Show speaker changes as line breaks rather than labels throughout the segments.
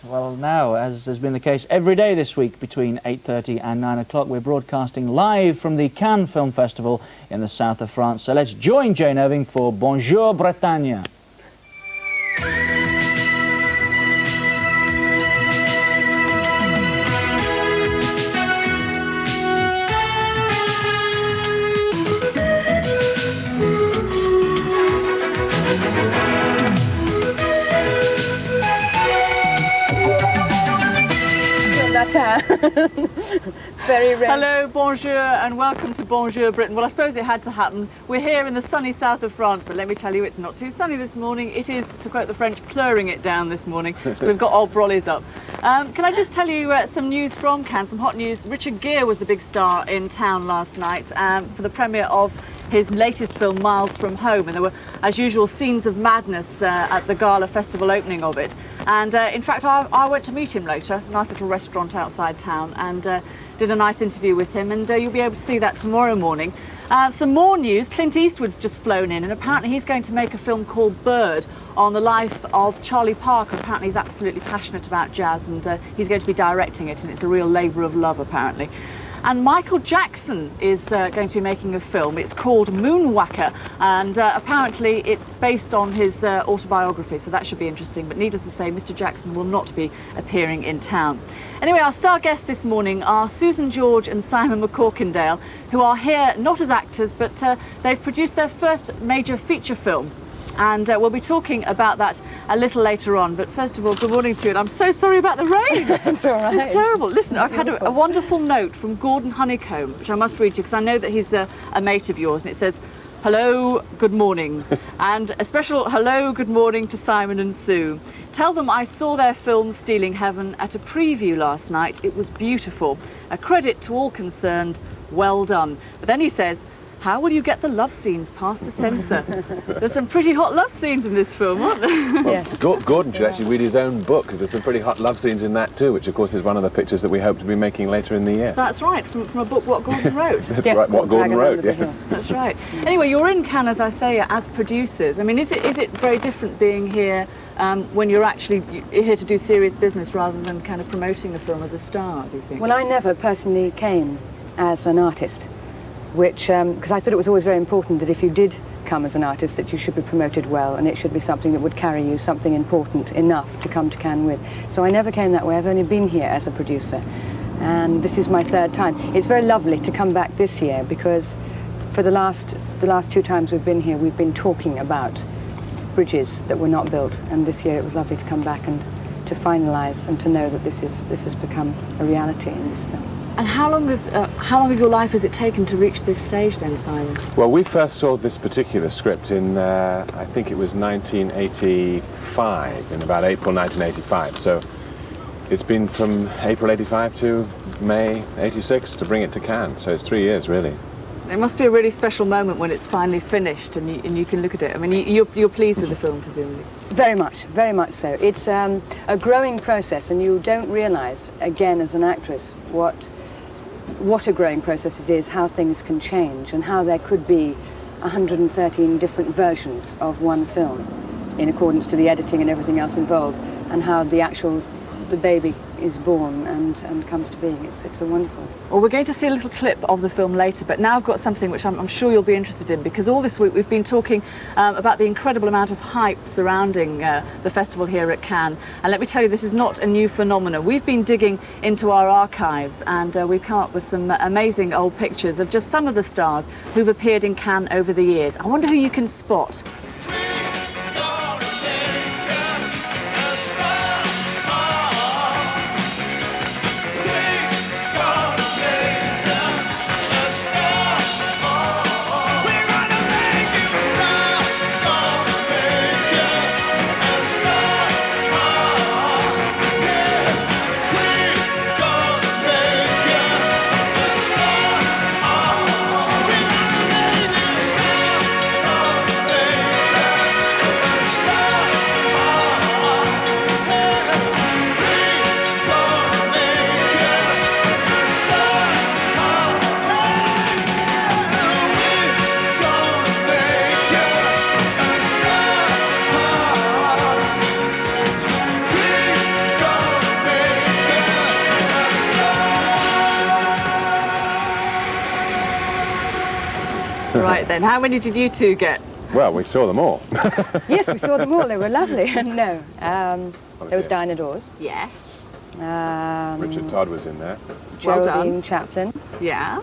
Well, now, as has been the case every day this week between 8:30 and 9 o'clock, we're broadcasting live from the Cannes Film Festival in the south of France. So let's join Jayne Irving for Bonjour, Bretagne.
Very rare.
Hello, bonjour, and welcome to Bonjour Britain. Well, I suppose it had to happen. We're here in the sunny south of France, but let me tell you, it's not too sunny this morning. It is, to quote the French, pleuring it down this morning. So we've got old brollies up. Can I just tell you some news from Cannes, some hot news? Richard Gere was the big star in town last night for the premiere of his latest film, Miles from Home, and there were, as usual, scenes of madness at the gala festival opening of it. And in fact, I went to meet him later, a nice little restaurant outside town, and did a nice interview with him, and you'll be able to see that tomorrow morning. Some more news: Clint Eastwood's just flown in, and apparently he's going to make a film called Bird on the life of Charlie Parker. Apparently he's absolutely passionate about jazz, and he's going to be directing it, and it's a real labour of love, apparently. And Michael Jackson is going to be making a film. It's called Moonwhacker, and apparently it's based on his autobiography, so that should be interesting. But needless to say, Mr. Jackson will not be appearing in town. Anyway, our star guests this morning are Susan George and Simon MacCorkindale, who are here not as actors, but they've produced their first major feature film. And we'll be talking about that a little later on. But first of all, good morning to you. And I'm so sorry about the rain.
It's all right.
It's terrible. Listen, I've had a wonderful note from Gordon Honeycomb, which I must read to you, because I know that he's a mate of yours. And it says, "Hello, good morning." And a special hello, good morning to Simon and Sue. "Tell them I saw their film Stealing Heaven at a preview last night. It was beautiful. A credit to all concerned. Well done." But then he says, "How will you get the love scenes past the censor?" There's some pretty hot love scenes in this film, aren't there?
Yes.
Gordon should actually read his own book, because there's some pretty hot love scenes in that too, which of course is one of the pictures that we hope to be making later in the year.
That's right, from a book what Gordon wrote.
That's
Yes,
right, what Gordon wrote, yes.
That's right. Anyway, you're in Cannes, as I say, as producers. I mean, is it very different being here when you're actually here to do serious business rather than kind of promoting the film as a star, do you think?
Well, I never personally came as an artist, which, because I thought it was always very important that if you did come as an artist, that you should be promoted well, and it should be something that would carry you, something important enough to come to Cannes with. So I never came that way. I've only been here as a producer, and this is my third time. It's very lovely to come back this year, because for the last two times we've been here, we've been talking about bridges that were not built, and this year it was lovely to come back and to finalise and to know that this has become a reality in this film.
And how long of your life has it taken to reach this stage then, Simon?
Well, we first saw this particular script in, I think it was 1985, in about April 1985. So it's been from April 85 to May 86 to bring it to Cannes. So it's 3 years, really.
It must be a really special moment when it's finally finished and you can look at it. I mean, you're pleased with the film, presumably?
Very much so. It's a growing process, and you don't realise, again, as an actress, what a growing process it is, how things can change, and how there could be 113 different versions of one film in accordance to the editing and everything else involved, and how the baby is born and comes to being. It's a wonderful.
Well, we're going to see a little clip of the film later, but now I've got something which I'm sure you'll be interested in, because all this week we've been talking about the incredible amount of hype surrounding the festival here at Cannes. And let me tell you, this is not a new phenomenon. We've been digging into our archives, and we've come up with some amazing old pictures of just some of the stars who've appeared in Cannes over the years. I wonder who you can spot. right then, how many did you two get?
Well, we saw them all.
Yes, we saw them all. They were lovely. No, there was Dinah Dawes.
Yeah.
Richard Todd was in there.
Well
Geraldine
done.
Chaplin.
Yeah.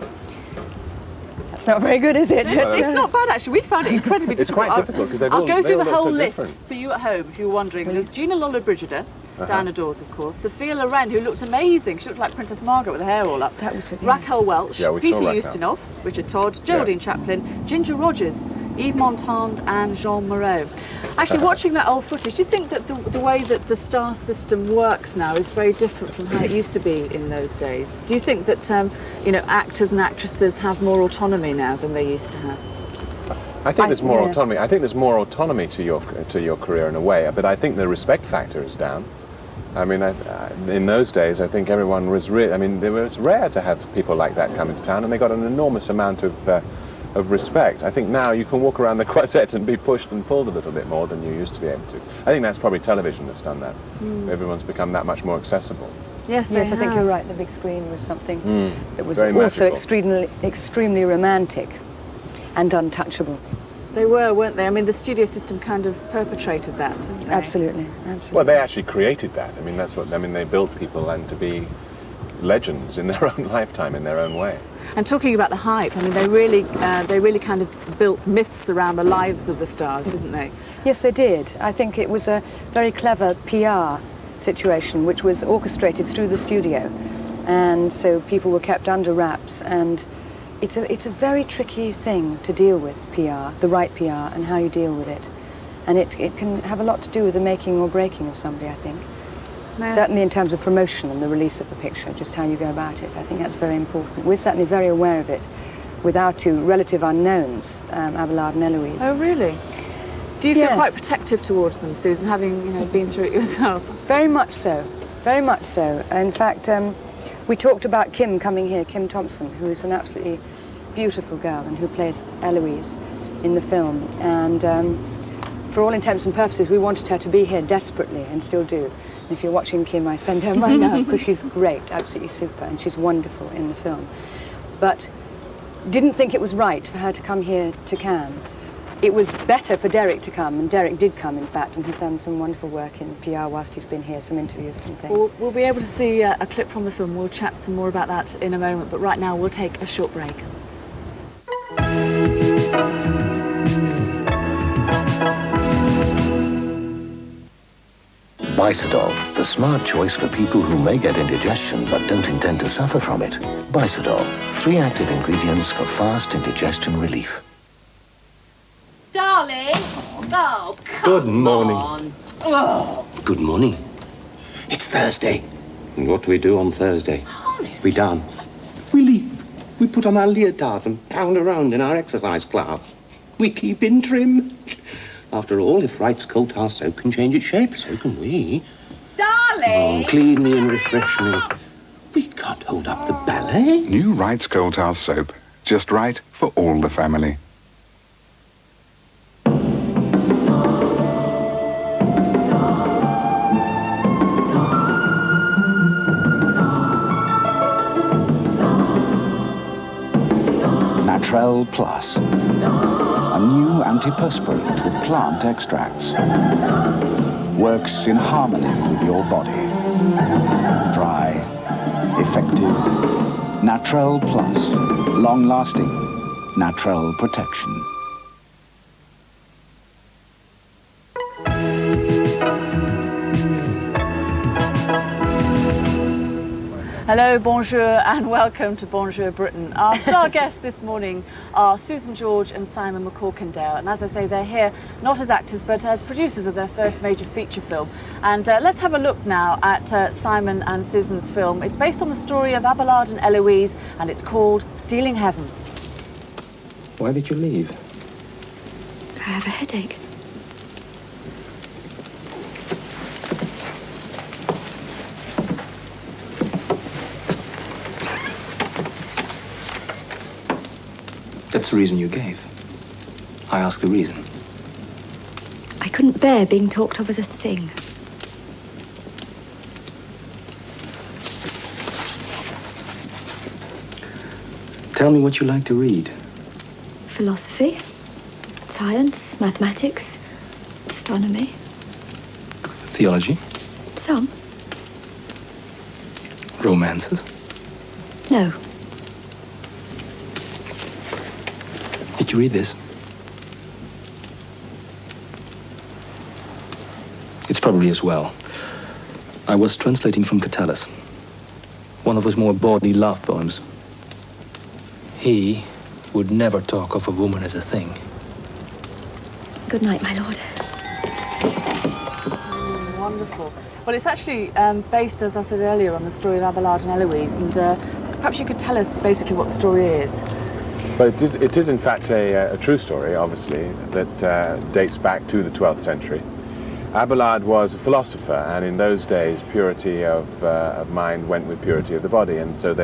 That's not very good, is it?
It's not bad actually. We found it incredibly
It's
difficult.
quite difficult because
I'll go through the whole
so
list
different.
for you at home if you were wondering. There's Gina Lollobrigida,
Uh-huh.
Dinah Dawes, of course, Sophia Loren, who looked amazing. She looked like Princess Margaret with her hair all up.
That was good.
Raquel Welch,
Yeah, we saw
Peter
Raquel.
Ustinov, Richard Todd, Geraldine Chaplin, Ginger Rogers, Yves Montand and Jean Moreau. Actually, watching that old footage, do you think that the way that the star system works now is very different from how it used to be in those days? Do you think that you know, actors and actresses have more autonomy now than they used to have?
I think there's more
yes.
autonomy. I think there's more autonomy to your career in a way, but I think the respect factor is down. I mean, in those days, I think everyone was I mean, it was rare to have people like that come into town, and they got an enormous amount of respect. I think now you can walk around the Croisette and be pushed and pulled a little bit more than you used to be able to. I think that's probably television that's done that. Everyone's become that much more accessible.
Yes,
Yes, I think you're right. The big screen was something that was
Very
also
magical.
extremely romantic and untouchable.
They were, weren't they? I mean, the studio system kind of perpetrated that, didn't they?
Absolutely, absolutely.
Well, they actually created that. I mean, that's what. I mean, they built people and to be legends in their own lifetime, in their own way.
And talking about the hype, I mean, they really kind of built myths around the lives of the stars, didn't they?
Yes, they did. I think it was a very clever PR situation, which was orchestrated through the studio, and so people were kept under wraps. And it's a very tricky thing to deal with, PR, the right PR, and how you deal with it. And it can have a lot to do with the making or breaking of somebody, I think.
Yes.
Certainly in terms of promotion and the release of the picture, just how you go about it. I think that's very important. We're certainly very aware of it with our two relative unknowns, Abelard and Eloise.
Oh, really? Do you feel
Yes.
quite protective towards them, Susan, having been through it yourself?
Very much so, very much so. In fact, we talked about Kim coming here, Kim Thompson, who is an absolutely beautiful girl and who plays Eloise in the film. And for all intents and purposes, we wanted her to be here desperately, and still do. And if you're watching Kim, I send her my love, because she's great, absolutely super, and she's wonderful in the film. But didn't think it was right for her to come here to Cannes. It was better for Derek to come, and Derek did come, in fact, and he's done some wonderful work in PR whilst he's been here, some interviews and things.
We'll be able to see a clip from the film. We'll chat some more about that in a moment, but right now we'll take a short break.
BiSoDol, the smart choice for people who may get indigestion but don't intend to suffer from it. BiSoDol, 3 active ingredients for fast indigestion relief.
Darling! Oh,
Good morning.
on. Oh,
Good morning. It's Thursday. And what do we do on Thursday? We dance. We leap. We put on our leotards and pound around in our exercise class. We keep in trim. After all, if Wright's coal tar soap can change its shape, so can we.
darling!
Oh, clean me and refresh me. We can't hold up the ballet.
New Wright's Coal Tar Soap. Just right for all the family. Natrel Plus. A new antiperspirant with plant extracts. Works in harmony with your body. Dry, effective. Natrel Plus. Long-lasting. Natrel protection.
Hello, bonjour, and welcome to Bonjour Britain. Our star guests this morning are Susan George and Simon MacCorkindale, and as I say, they're here not as actors but as producers of their first major feature film. And let's have a look now at Simon and Susan's film. It's based on the story of Abelard and Eloise, and it's called Stealing Heaven.
Why did you leave?
I have a headache.
That's the reason you gave. I asked the reason.
I couldn't bear being talked of as a thing.
Tell me what you like to read.
Philosophy, science, mathematics, astronomy.
Theology?
Some.
Romances?
No.
Did you read this? It's probably as well. I was translating from Catullus, one of his more bawdy love poems. He would never talk of a woman as a thing.
Good night, my lord.
Wonderful. Well, it's actually based, as I said earlier, on the story of Abelard and Eloise, and perhaps you could tell us basically what the story is.
Well, it is in fact a true story, obviously, that dates back to the 12th century. Abelard was a philosopher, and in those days purity of mind went with purity of the body, and so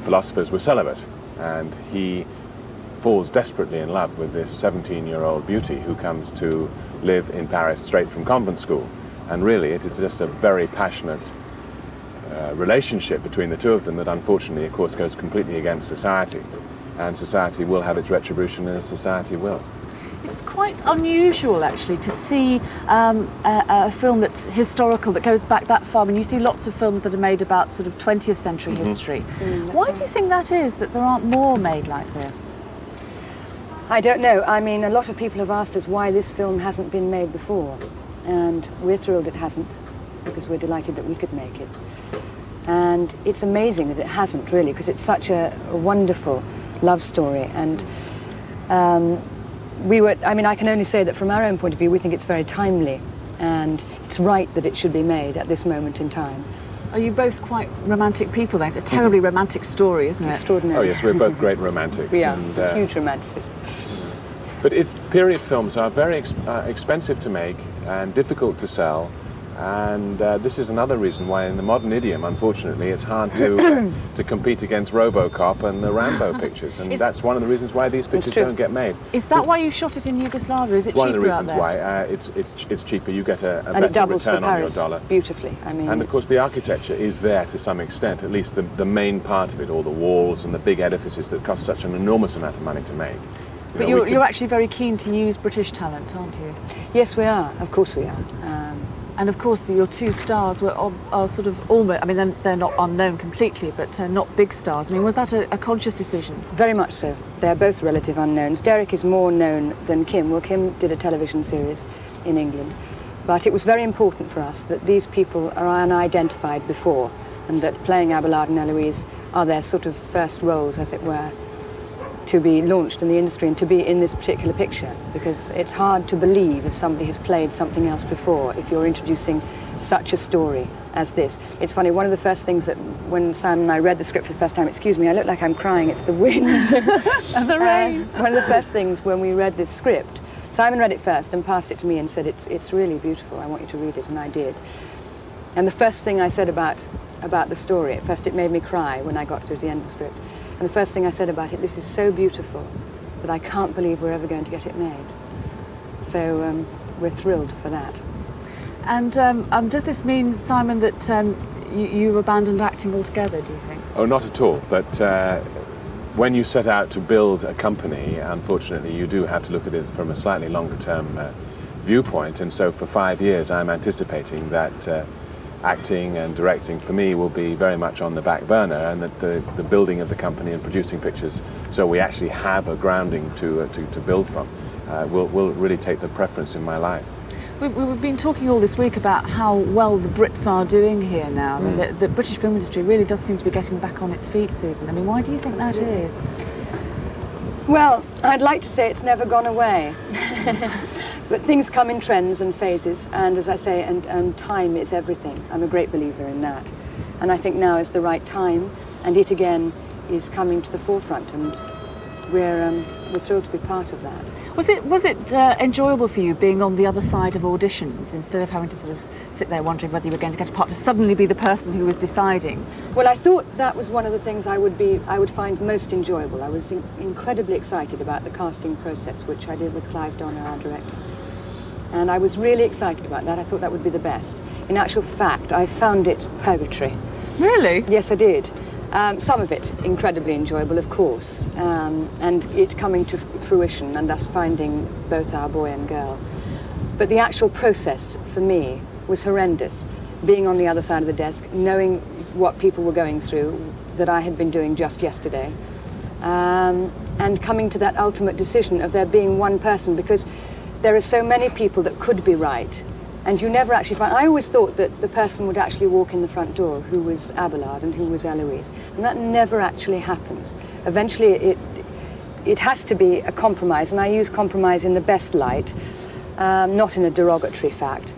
philosophers were celibate, and he falls desperately in love with this 17-year-old beauty who comes to live in Paris straight from convent school. And really it is just a very passionate relationship between the two of them that unfortunately, of course, goes completely against society, and society will have its retribution as society will.
It's quite unusual, actually, to see a film that's historical, that goes back that far. I mean, you see lots of films that are made about sort of 20th century history. Why do you think that is, that there aren't more made like this?
I don't know. I mean, a lot of people have asked us why this film hasn't been made before, and we're thrilled it hasn't, because we're delighted that we could make it. And it's amazing that it hasn't, really, because it's such a wonderful love story. And I can only say that from our own point of view, we think it's very timely, and it's right that it should be made at this moment in time.
Are you both quite romantic people then? It's a terribly romantic story, isn't it?
Extraordinary.
Oh yes, we're both great romantics.
We are,
and,
huge romanticists.
But period films are very expensive to make and difficult to sell, and this is another reason why in the modern idiom, unfortunately, it's hard to compete against RoboCop and the Rambo pictures, and that's one of the reasons why these pictures don't get made.
Is that why you shot it in Yugoslavia? Is it
one of the
cheaper out
reasons
there?
why it's cheaper. You get a
And
better
it doubles for
return on your
Paris
dollar.
beautifully. I mean,
And of course the architecture is there to some extent, at least the main part of it, all the walls and the big edifices that cost such an enormous amount of money to make.
But you're actually very keen to use British talent, aren't you?
Yes, we are. Of course we are.
And of course your two stars are sort of almost, I mean, they're not unknown completely, but not big stars. I mean, was that a conscious decision?
Very much so. They're both relative unknowns. Derek is more known than Kim. Well, Kim did a television series in England. But it was very important for us that these people are unidentified before, and that playing Abelard and Eloise are their sort of first roles, as it were, to be launched in the industry and to be in this particular picture, because it's hard to believe if somebody has played something else before, if you're introducing such a story as this. It's funny, one of the first things that when Simon and I read the script for the first time, excuse me, I look like I'm crying, it's the wind.
And the rain.
One of the first things when we read this script, Simon read it first and passed it to me and said, it's really beautiful, I want you to read it, and I did. And the first thing I said about the story, at first it made me cry when I got to the end of the script, and the first thing I said about it, this is so beautiful that I can't believe we're ever going to get it made. So we're thrilled for that.
And does this mean, Simon, that you abandoned acting altogether, do you think?
Oh, not at all. But when you set out to build a company, unfortunately, you do have to look at it from a slightly longer term viewpoint. And so for 5 years, I'm anticipating that acting and directing for me will be very much on the back burner, and that the building of the company and producing pictures, so we actually have a grounding to build from, will really take the preference in my life.
We've been talking all this week about how well the Brits are doing here now. I mean, the British film industry really does seem to be getting back on its feet, Susan. I mean, why do you think that is?
Well, I'd like to say it's never gone away. But things come in trends and phases, and as I say, and time is everything. I'm a great believer in that. And I think now is the right time, and it again is coming to the forefront, and we're thrilled to be part of that.
Was it enjoyable for you being on the other side of auditions, instead of having to sort of sit there wondering whether you were going to get a part, to suddenly be the person who was deciding?
Well, I thought that was one of the things I would find most enjoyable. I was incredibly excited about the casting process, which I did with Clive Donner, our director. And I was really excited about that. I thought that would be the best. In actual fact, I found it purgatory.
Really?
Yes, I did. Some of it incredibly enjoyable, of course, and it coming to fruition and us finding both our boy and girl. But the actual process, for me, was horrendous. Being on the other side of the desk, knowing what people were going through that I had been doing just yesterday, and coming to that ultimate decision of there being one person, because there are so many people that could be right, and you never actually find... I always thought that the person would actually walk in the front door who was Abelard and who was Eloise, and that never actually happens. Eventually it has to be a compromise, and I use compromise in the best light, not in a derogatory fact.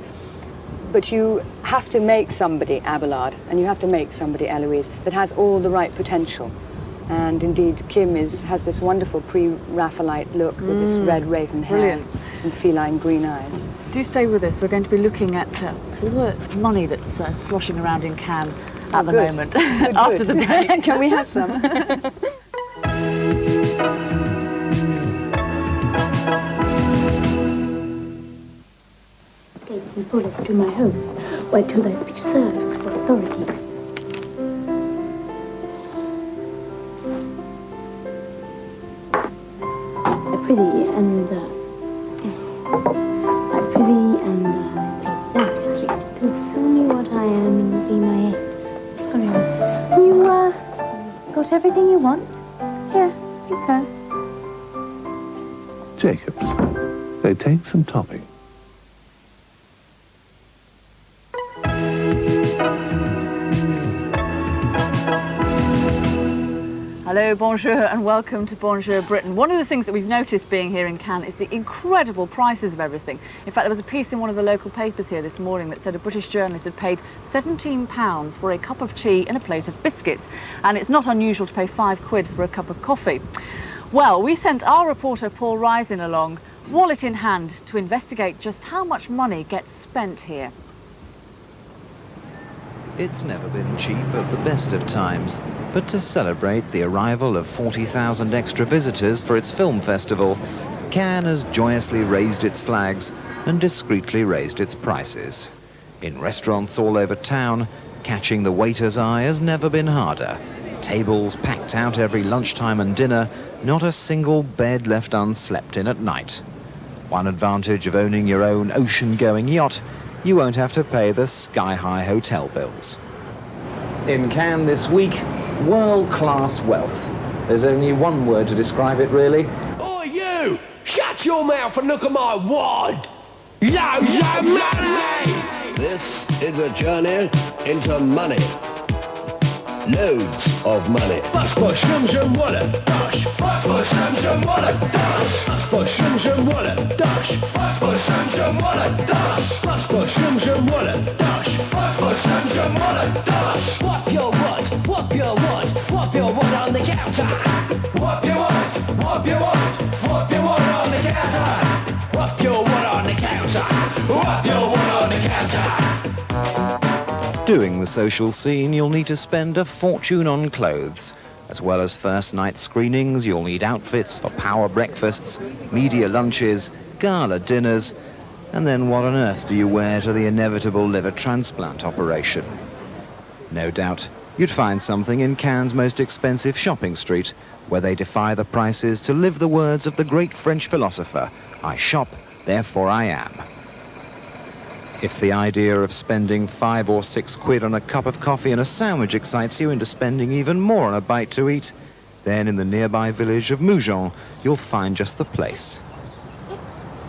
But you have to make somebody Abelard, and you have to make somebody Eloise that has all the right potential. And indeed, Kim has this wonderful pre-Raphaelite look with this red raven hair and feline green eyes.
Do stay with us. We're going to be looking at all the money that's sloshing around in Cannes at the moment.
Good,
after the break.
Can we have some?
And bullet to my home, where till thy speech serves for authority. I prithee and take down to sleep. Consume me what I am and be my end. You got everything you want? Yeah, I think so.
Jacobs, they take some topping.
Hello, bonjour, and welcome to Bonjour Britain. One of the things that we've noticed being here in Cannes is the incredible prices of everything. In fact, there was a piece in one of the local papers here this morning that said a British journalist had paid £17 for a cup of tea and a plate of biscuits, and it's not unusual to pay £5 for a cup of coffee. Well, we sent our reporter Paul Rising along, wallet in hand, to investigate just how much money gets spent here.
It's never been cheap at the best of times, but to celebrate the arrival of 40,000 extra visitors for its film festival, Cannes has joyously raised its flags and discreetly raised its prices. In restaurants all over town, catching the waiter's eye has never been harder. Tables packed out every lunchtime and dinner, not a single bed left unslept in at night. One advantage of owning your own ocean-going yacht: you won't have to pay the sky-high hotel bills. In Cannes this week, world-class wealth. There's only one word to describe it, really.
Oh, you! Shut your mouth and look at my wad! Loads of money!
This is a journey into money. Loads of money.
Bus for shums and wallet, dash. Bus for shums and wallet, dash. Bus for shums and wallet, dash. Bus for shums and wallet, dash. Bus for shums and wallet, dash. Bus for shums and wallet, dash. Whop your wad, whop your wad, whop your wad on the counter. Whop your wad, whop your wad, whop your wad on the counter. Whop your wad on the counter. Whop your wad on the counter.
Doing the social scene, you'll need to spend a fortune on clothes. As well as first night screenings, you'll need outfits for power breakfasts, media lunches, gala dinners, and then what on earth do you wear to the inevitable liver transplant operation? No doubt you'd find something in Cannes' most expensive shopping street, where they defy the prices to live the words of the great French philosopher: I shop, therefore I am. If the idea of spending £5 or £6 on a cup of coffee and a sandwich excites you into spending even more on a bite to eat, then in the nearby village of Mougins, you'll find just the place.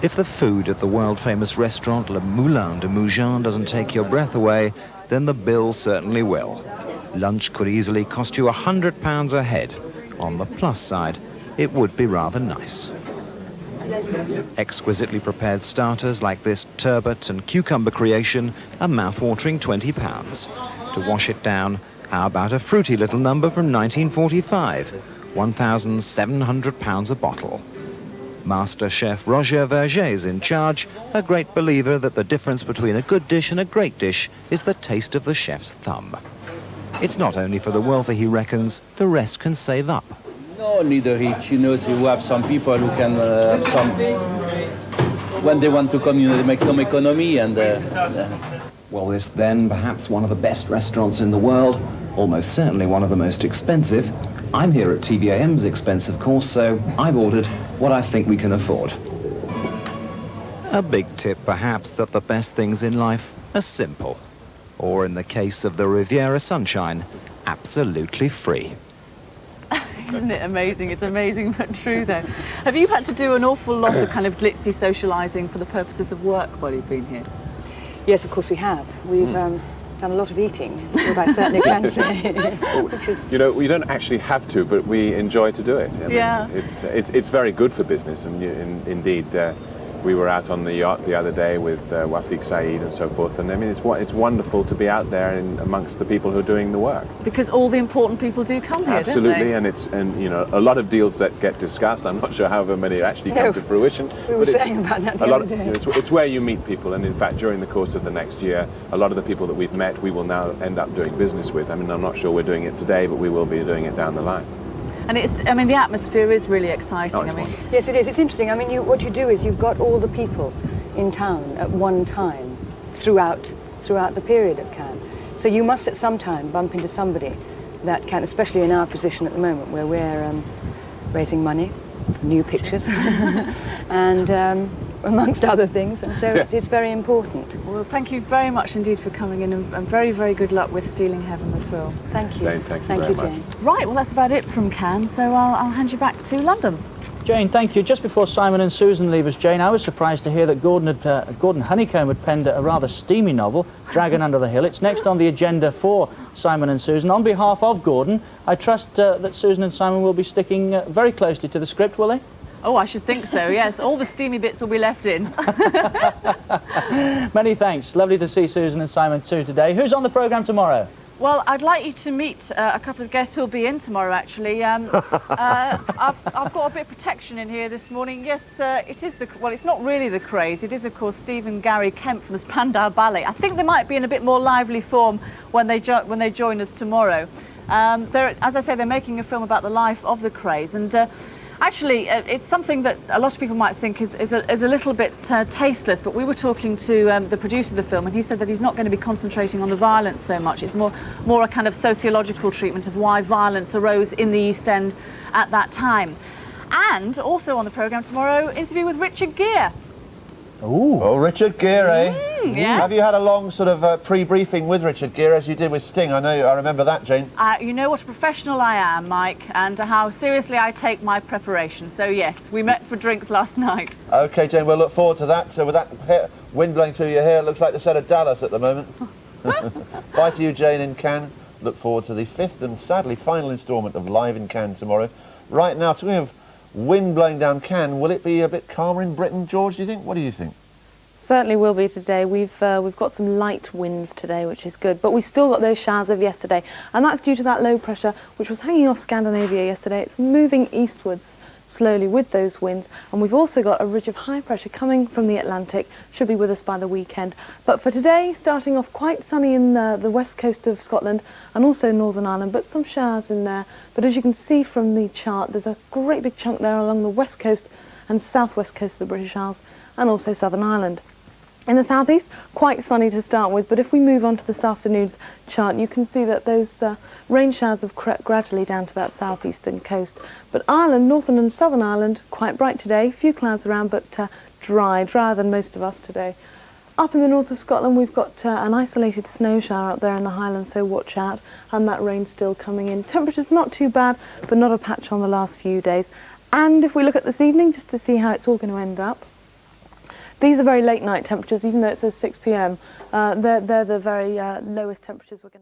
If the food at the world-famous restaurant Le Moulin de Mougins doesn't take your breath away, then the bill certainly will. Lunch could easily cost you £100 a head. On the plus side, it would be rather nice. Exquisitely prepared starters like this turbot and cucumber creation are mouth-watering £20. To wash it down, how about a fruity little number from 1945, £1,700 a bottle. Master Chef Roger Verger's in charge, a great believer that the difference between a good dish and a great dish is the taste of the chef's thumb. It's not only for the wealthy, he reckons, the rest can save up.
No, neither rich, you know, you have some people who can have some, when they want to come, you know, they make some economy, and
Well, this then, perhaps one of the best restaurants in the world, almost certainly one of the most expensive. I'm here at TBAM's expense, of course, so I've ordered what I think we can afford. A big tip, perhaps, that the best things in life are simple. Or in the case of the Riviera Sunshine, absolutely free.
Isn't it amazing? It's amazing but true, though. Have you had to do an awful lot of kind of glitzy socialising for the purposes of work while you've been here?
Yes, of course we have. We've done a lot of eating, I certainly can say.
You know, we don't actually have to, but we enjoy to do it. I
yeah.
mean, it's very good for business, and indeed, we were out on the yacht the other day with Wafiq Saeed and so forth, and I mean, it's wonderful to be out there amongst the people who are doing the work.
Because all the important people do come here,
absolutely,
don't they?
and you know, a lot of deals that get discussed. I'm not sure however many actually come to fruition.
We were saying about that the other day.
You know, it's where you meet people, and in fact, during the course of the next year, a lot of the people that we've met, we will now end up doing business with. I mean, I'm not sure we're doing it today, but we will be doing it down the line.
And I mean, the atmosphere is really exciting. I mean,
yes, it is. It's interesting. I mean, what you do is you've got all the people in town at one time throughout the period of Cannes. So you must at some time bump into somebody that can, especially in our position at the moment where we're raising money for new pictures and amongst other things, and so it's very important.
Well, thank you very much indeed for coming in, and very, very good luck with Stealing Heaven, the film.
Thank you.
Jayne, thank you very much.
Jayne.
Right, well, that's about it from Cannes, so I'll hand you back to London.
Jayne, thank you. Just before Simon and Susan leave us, Jayne, I was surprised to hear that Gordon Honeycomb had penned a rather steamy novel, Dragon Under the Hill. It's next on the agenda for Simon and Susan. On behalf of Gordon, I trust that Susan and Simon will be sticking very closely to the script, will they?
Oh, I should think so, yes. All the steamy bits will be left in.
Many thanks. Lovely to see Susan and Simon too today. Who's on the programme tomorrow?
Well, I'd like you to meet a couple of guests who'll be in tomorrow, actually. I've got a bit of protection in here this morning. Yes, it is well, it's not really the Craze. It is, of course, Steve and Gary Kemp from the Spandau Ballet. I think they might be in a bit more lively form when they join us tomorrow. As I say, they're making a film about the life of the Craze, and actually, it's something that a lot of people might think is a little bit tasteless, but we were talking to the producer of the film, and he said that he's not going to be concentrating on the violence so much. It's more a kind of sociological treatment of why violence arose in the East End at that time. And also on the programme tomorrow, interview with Richard Gere.
Ooh. Oh, Richard Gere, eh?
Yeah.
Have you had a long sort of pre-briefing with Richard Gere as you did with Sting? I remember that, Jayne.
You know what a professional I am, Mike, and how seriously I take my preparation. So yes, we met for drinks last night.
OK, Jayne, we'll look forward to that. So with that wind blowing through your hair, it looks like the set of Dallas at the moment. Bye to you, Jayne, in Cannes. Look forward to the 5th and sadly final instalment of Live in Cannes tomorrow. Right now, talking of wind blowing down Cannes, will it be a bit calmer in Britain, George, do you think? What do you think?
Certainly will be today. We've got some light winds today, which is good, but we've still got those showers of yesterday, and that's due to that low pressure which was hanging off Scandinavia yesterday. It's moving eastwards slowly with those winds, and we've also got a ridge of high pressure coming from the Atlantic, should be with us by the weekend. But for today, starting off quite sunny in the west coast of Scotland and also Northern Ireland, but some showers in there. But as you can see from the chart, there's a great big chunk there along the west coast and southwest coast of the British Isles and also Southern Ireland. In the southeast, quite sunny to start with, but if we move on to this afternoon's chart, you can see that those rain showers have crept gradually down to that southeastern coast. But Ireland, Northern and Southern Ireland, quite bright today, few clouds around, but drier than most of us today. Up in the north of Scotland, we've got an isolated snow shower up there in the Highlands, so watch out, and that rain still coming in. Temperatures not too bad, but not a patch on the last few days. And if we look at this evening, just to see how it's all going to end up, these are very late night temperatures, even though it says 6 p.m. They're the very lowest temperatures we're going to